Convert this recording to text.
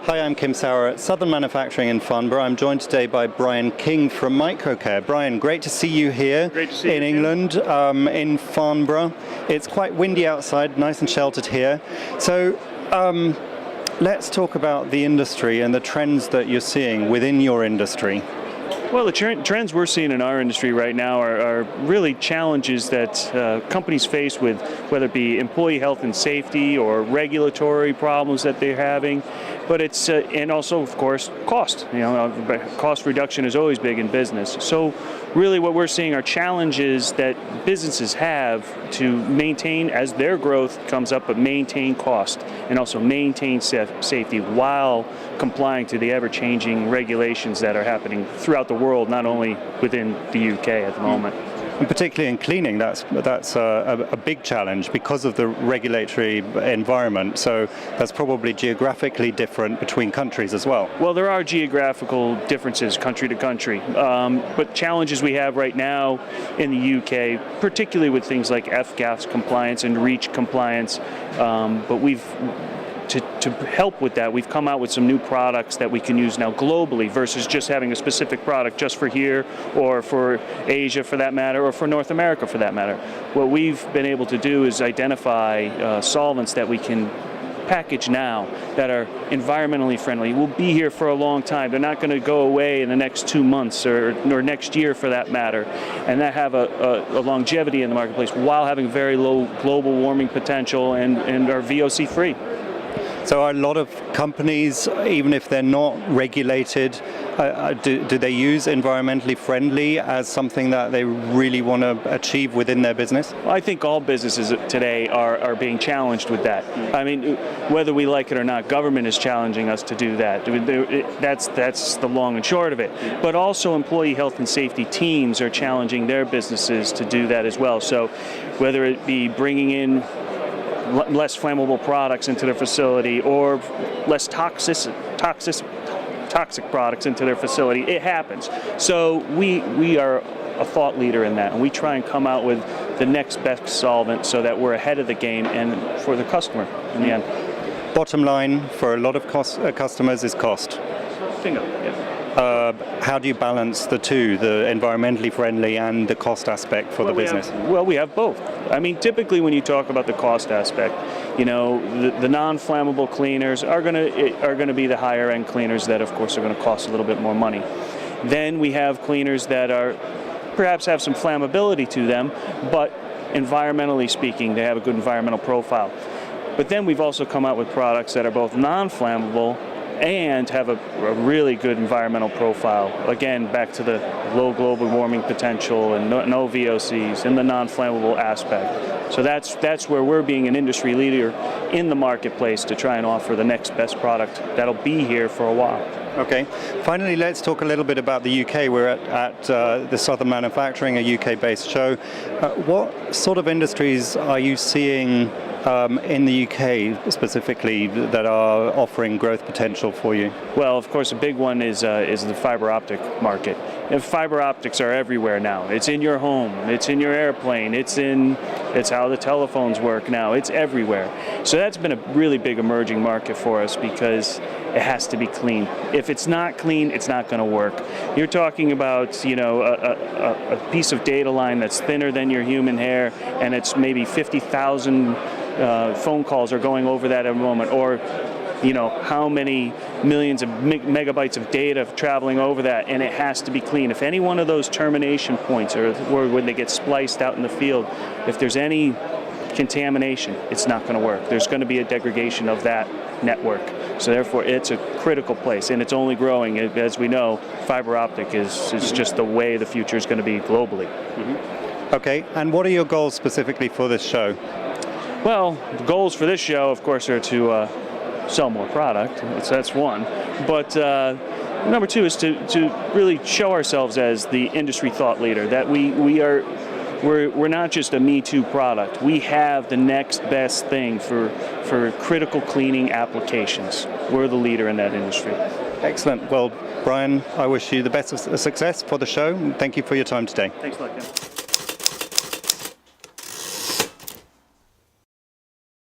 Hi, I'm Kim Sauer at Southern Manufacturing in Farnborough. I'm joined today by Brian King from Microcare. Brian, great to see you here in England, in Farnborough. It's quite windy outside, nice and sheltered here. So let's talk about the industry and the trends that you're seeing within your industry. Well, the trends we're seeing in our industry right now are really challenges that companies face with, whether it be employee health and safety or regulatory problems that they're having. But it's and also, of course, cost. Cost reduction is always big in business. So really what we're seeing are challenges that businesses have to maintain as their growth comes up, but maintain cost and also maintain safety while complying to the ever-changing regulations that are happening throughout the world, not only within the UK at the moment. And particularly in cleaning, that's a big challenge because of the regulatory environment. So that's probably geographically different between countries as well. Well, there are geographical differences country to country, but challenges we have right now in the UK, particularly with things like F-gas compliance and REACH compliance, but to help with that, we've come out with some new products that we can use now globally versus just having a specific product just for here or for Asia for that matter or for North America for that matter. What we've been able to do is identify solvents that we can package now that are environmentally friendly, will be here for a long time. They're not going to go away in the next 2 months or next year for that matter, and that have a longevity in the marketplace while having very low global warming potential and are VOC free. So are a lot of companies, even if they're not regulated, do they use environmentally friendly as something that they really want to achieve within their business? Well, I think all businesses today are being challenged with that. I mean, whether we like it or not, government is challenging us to do that. That's the long and short of it. But also employee health and safety teams are challenging their businesses to do that as well. So whether it be bringing in less flammable products into their facility or less toxic products into their facility, it happens. So we are a thought leader in that, and we try and come out with the next best solvent so that we're ahead of the game and for the customer in the end. Bottom line for a lot of customers is cost. Bingo, yeah. How do you balance the two, the environmentally friendly and the cost aspect for the business? We have both. I mean, typically when you talk about the cost aspect, the non-flammable cleaners are going to be the higher end cleaners that, of course, are going to cost a little bit more money. Then we have cleaners that perhaps have some flammability to them, but environmentally speaking, they have a good environmental profile. But then we've also come out with products that are both non-flammable and have a really good environmental profile. Again, back to the low global warming potential and no VOCs and the non-flammable aspect. So that's where we're being an industry leader in the marketplace to try and offer the next best product that'll be here for a while. Okay. Finally, let's talk a little bit about the UK. We're at the Southern Manufacturing, a UK-based show. What sort of industries are you seeing in the UK specifically that are offering growth potential for you? Well, of course, a big one is the fiber optic market. And fiber optics are everywhere now. It's in your home, it's in your airplane, it's how the telephones work now. It's everywhere. So that's been a really big emerging market for us because it has to be clean. If it's not clean, it's not going to work. You're talking about, a piece of data line that's thinner than your human hair, and it's maybe 50,000 phone calls are going over that at a moment, or how many millions of megabytes of data traveling over that, and it has to be clean. If any one of those termination points or when they get spliced out in the field, if there's any contamination, it's not going to work. There's going to be a degradation of that network. So therefore, it's a critical place, and it's only growing. As we know, fiber optic is just the way the future is going to be globally. Mm-hmm. Okay, and what are your goals specifically for this show? Well, the goals for this show, of course, are to sell more product. That's one. But number two is to really show ourselves as the industry thought leader, that we're not just a Me Too product. We have the next best thing for critical cleaning applications. We're the leader in that industry. Excellent. Well, Brian, I wish you the best of success for the show. Thank you for your time today. Thanks a lot, Ken.